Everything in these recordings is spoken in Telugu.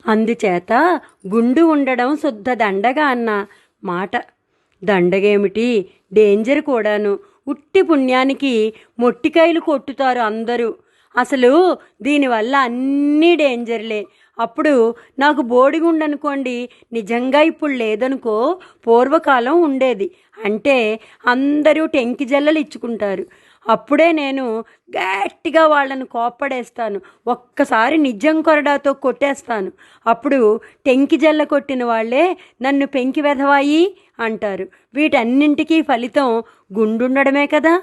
అందుచేత గుండు ఉండడం శుద్ధ దండగా అన్న మాట. దండగేమిటి, డేంజర్ కూడాను. ఉట్టి పుణ్యానికి మొట్టికాయలు కొట్టుతారు అందరూ. అసలు దీనివల్ల అన్నీ డేంజర్లే. అప్పుడు నాకు బోడిగుండనుకోండి, నిజంగా ఇప్పుడు లేదనుకో, పూర్వకాలం ఉండేది. అంటే అందరూ టెంకి జల్లలు ఇచ్చుకుంటారు. అప్పుడే నేను గట్టిగా వాళ్ళను కోప్పడేస్తాను. ఒక్కసారి నిజం కొరడాతో కొట్టేస్తాను. అప్పుడు టెంకి జల్ల కొట్టిన వాళ్ళే నన్ను పెంకి వెధవాయి అంటారు. వీటన్నింటికీ ఫలితం గుండుండడమే కదా.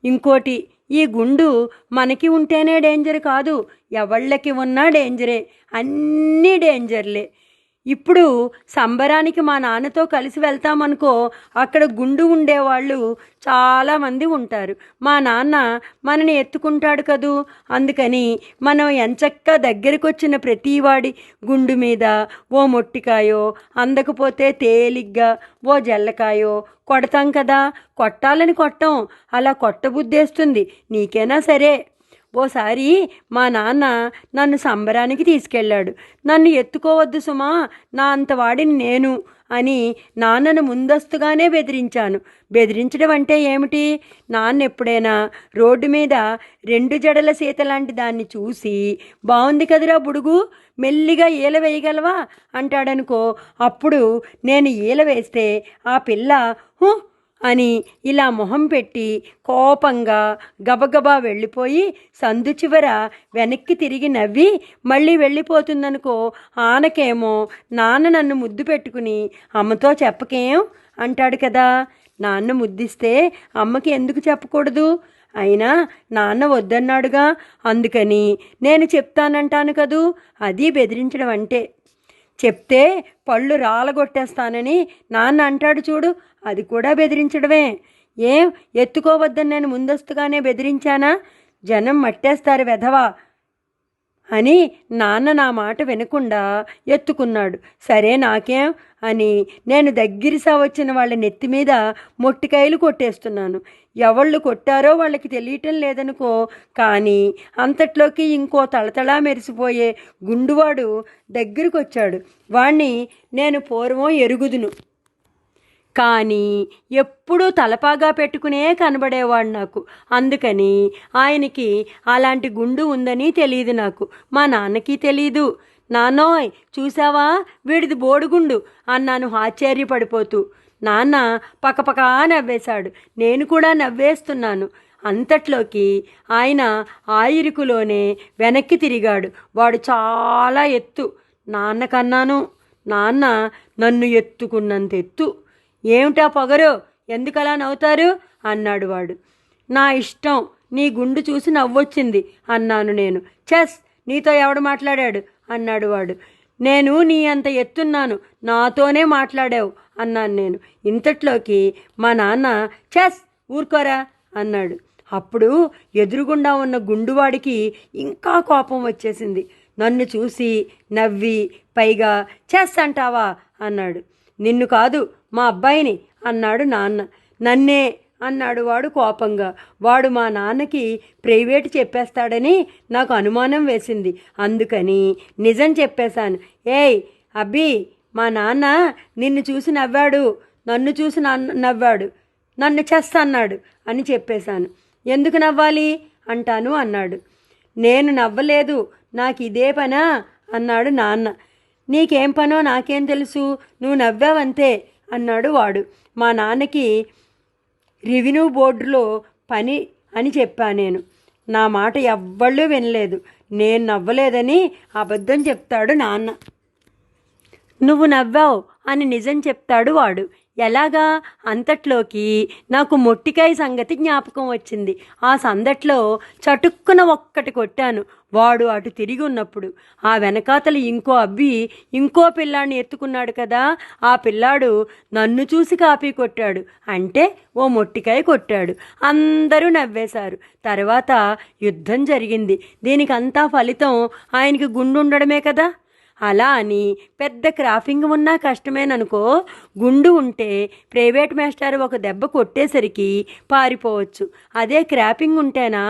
ఇంకోటి, ఈ గుండు మనకి ఉంటేనే డేంజర్ కాదు, ఎవళ్ళకి ఉన్నా డేంజరే. అన్నీ డేంజర్లే. ఇప్పుడు సంబరానికి మా నాన్నతో కలిసి వెళ్తామనుకో, అక్కడ గుండు ఉండేవాళ్ళు చాలామంది ఉంటారు. మా నాన్న మనని ఎత్తుకుంటాడు కదూ, అందుకని మనం ఎంచక్కా దగ్గరికి వచ్చిన ప్రతివాడి గుండు మీద ఓ మొట్టికాయో, అందకపోతే తేలిగ్గా ఓ జల్లకాయో కొడతాం కదా. కొట్టాలని కొట్టం, అలా కొట్టబుద్ధేస్తుంది. నీకైనా సరే. ఓసారి మా నాన్న నన్ను సంబరానికి తీసుకెళ్ళాడు. నన్ను ఎత్తుకోవద్దు సుమా, నా అంతవాడిని నేను అని నాన్నను ముందస్తుగానే బెదిరించాను. బెదిరించడం అంటే ఏమిటి? నాన్న ఎప్పుడైనా రోడ్డు మీద 2 జడల సీత లాంటి దాన్ని చూసి, బాగుంది కదిరా బుడుగు, మెల్లిగా ఈల వేయగలవా అంటాడనుకో, అప్పుడు నేను ఈల వేస్తే ఆ పిల్ల హూ అని ఇలా మొహం పెట్టి కోపంగా గబగబా వెళ్ళిపోయి సందు చివర వెనక్కి తిరిగి నవ్వి మళ్ళీ వెళ్ళిపోతుందనుకో, ఆనకేమో నాన్న నన్ను ముద్దు పెట్టుకుని అమ్మతో చెప్పకేం అంటాడు కదా. నాన్న ముద్దిస్తే అమ్మకి ఎందుకు చెప్పకూడదు? అయినా నాన్న వద్దన్నాడుగా, అందుకని నేను చెప్తానంటాను కదూ. అది బెదిరించడం అంటే. చెప్తే పళ్ళు రాలగొట్టేస్తానని నాన్న అంటాడు చూడు, అది కూడా బెదిరించడమే. ఏం ఎత్తుకోవద్దని నేను ముందస్తుగానే బెదిరించానా? జనం మట్టేస్తారు వెధవా అని నాన్న నా మాట వినకుండా ఎత్తుకున్నాడు. సరే నాకేం అని నేను దగ్గరిసా వచ్చిన వాళ్ళ నెత్తి మీద మొట్టికాయలు కొట్టేస్తున్నాను. ఎవళ్ళు కొట్టారో వాళ్ళకి తెలియటం లేదనుకో, కానీ అంతట్లోకి ఇంకో తళతళా మెరిసిపోయే గుండువాడు దగ్గరికి వచ్చాడు. వాణ్ణి నేను పూర్వం ఎరుగుదును, కానీ ఎప్పుడూ తలపాగా పెట్టుకునే కనబడేవాడు నాకు. అందుకని ఆయనకి అలాంటి గుండు ఉందని తెలియదు నాకు, మా నాన్నకి తెలీదు. నాన్నోయ్ చూసావా, వీడిది బోడుగుండు అన్నాను ఆశ్చర్యపడిపోతూ. నాన్న పకపకా నవ్వేశాడు. నేను కూడా నవ్వేస్తున్నాను. అంతట్లోకి ఆయన ఆయిరుకులోనే వెనక్కి తిరిగాడు. వాడు చాలా ఎత్తు. నాన్నకన్నాను, నాన్న నన్ను ఎత్తుకున్నంత ఎత్తు. ఏమిటా పొగరు, ఎందుకలా నవ్వుతారు అన్నాడు వాడు. నా ఇష్టం, నీ గుండు చూసి నవ్వొచ్చింది అన్నాను నేను. చెస్, నీతో ఎవడు మాట్లాడాడు అన్నాడు వాడు. నేను నీ అంత ఎత్తున్నాను, నాతోనే మాట్లాడావు అన్నాను నేను. ఇంతట్లోకి మా నాన్న చెస్ ఊరుకోరా అన్నాడు. అప్పుడు ఎదురుగుండా ఉన్న గుండువాడికి ఇంకా కోపం వచ్చేసింది. నన్ను చూసి నవ్వి పైగా చెస్ అంటావా అన్నాడు. నిన్ను కాదు, మా అబ్బాయిని అన్నాడు నాన్న. నన్నే అన్నాడు వాడు కోపంగా. వాడు మా నాన్నకి ప్రైవేట్ చెప్పేస్తాడని నాకు అనుమానం వేసింది. అందుకని నిజం చెప్పేశాను. ఏయ్ అబ్బి, మా నాన్న నిన్ను చూసి నవ్వాడు, నన్ను చూసి నవ్వాడు, నన్ను చెస్ అన్నాడు అని చెప్పేశాను. ఎందుకు నవ్వాలి అంటాను అన్నాడు. నేను నవ్వలేదు, నాకు ఇదే పనా అన్నాడు నాన్న. నీకేం పనో నాకేం తెలుసు, నువ్వు నవ్వావంతే అన్నాడు వాడు. మా నాన్నకి రెవెన్యూ బోర్డులో పని అని చెప్పా నేను. నా మాట ఎవ్వళ్ళు వినలేదు. నేను నవ్వలేదని అబద్ధం చెప్తాడు నాన్న. నువ్వు నవ్వావు అని నిజం చెప్తాడు వాడు. ఎలాగా? అంతట్లోకి నాకు మొట్టికాయ సంగతి జ్ఞాపకం వచ్చింది. ఆ సందట్లో చటుక్కున ఒక్కటి కొట్టాను. వాడు అటు తిరిగి ఉన్నప్పుడు ఆ వెనకాతలు ఇంకో అబ్బి ఇంకో పిల్లాడిని ఎత్తుకున్నాడు కదా, ఆ పిల్లాడు నన్ను చూసి కాపీ కొట్టాడు. అంటే ఓ మొట్టికాయ కొట్టాడు. అందరూ నవ్వేశారు. తర్వాత యుద్ధం జరిగింది. దీనికంతా ఫలితం ఆయనకి గుండు ఉండడమే కదా. అలా అని పెద్ద క్రాఫింగ్ ఉన్నా కష్టమేననుకో. గుండు ఉంటే ప్రైవేట్ మాస్టర్ ఒక దెబ్బ కొట్టేసరికి పారిపోవచ్చు. అదే క్రాపింగ్ ఉంటేనా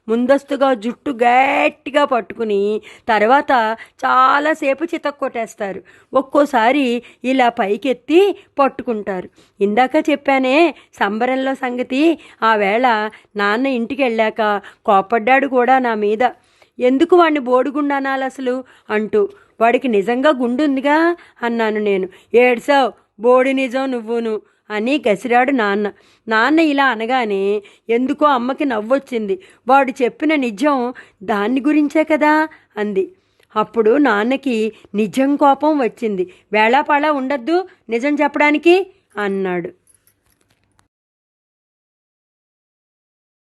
ముందస్తుగా జుట్టు గట్టిగా పట్టుకుని తర్వాత చాలాసేపు చితక్కొట్టేస్తారు. ఒక్కోసారి ఇలా పైకెత్తి పట్టుకుంటారు. ఇందాక చెప్పానే సంబరంలో సంగతి. ఆ వేళ నాన్న ఇంటికి వెళ్ళాక కోపడ్డాడు కూడా నా మీద. ఎందుకు వాడిని బోడిగుండు అనాలి అసలు అంటూ. వాడికి నిజంగా గుండు ఉందిగా అన్నాను నేను. ఏడ్సావు, బోడి నిజం నువ్వును అని గసిరాడు నాన్న. నాన్న ఇలా అనగానే ఎందుకో అమ్మకి నవ్వొచ్చింది. వాడు చెప్పిన నిజం దాన్ని గురించే కదా అంది. అప్పుడు నాన్నకి నిజం కోపం వచ్చింది. వేళాపాళా ఉండద్దు నిజం చెప్పడానికి అన్నాడు.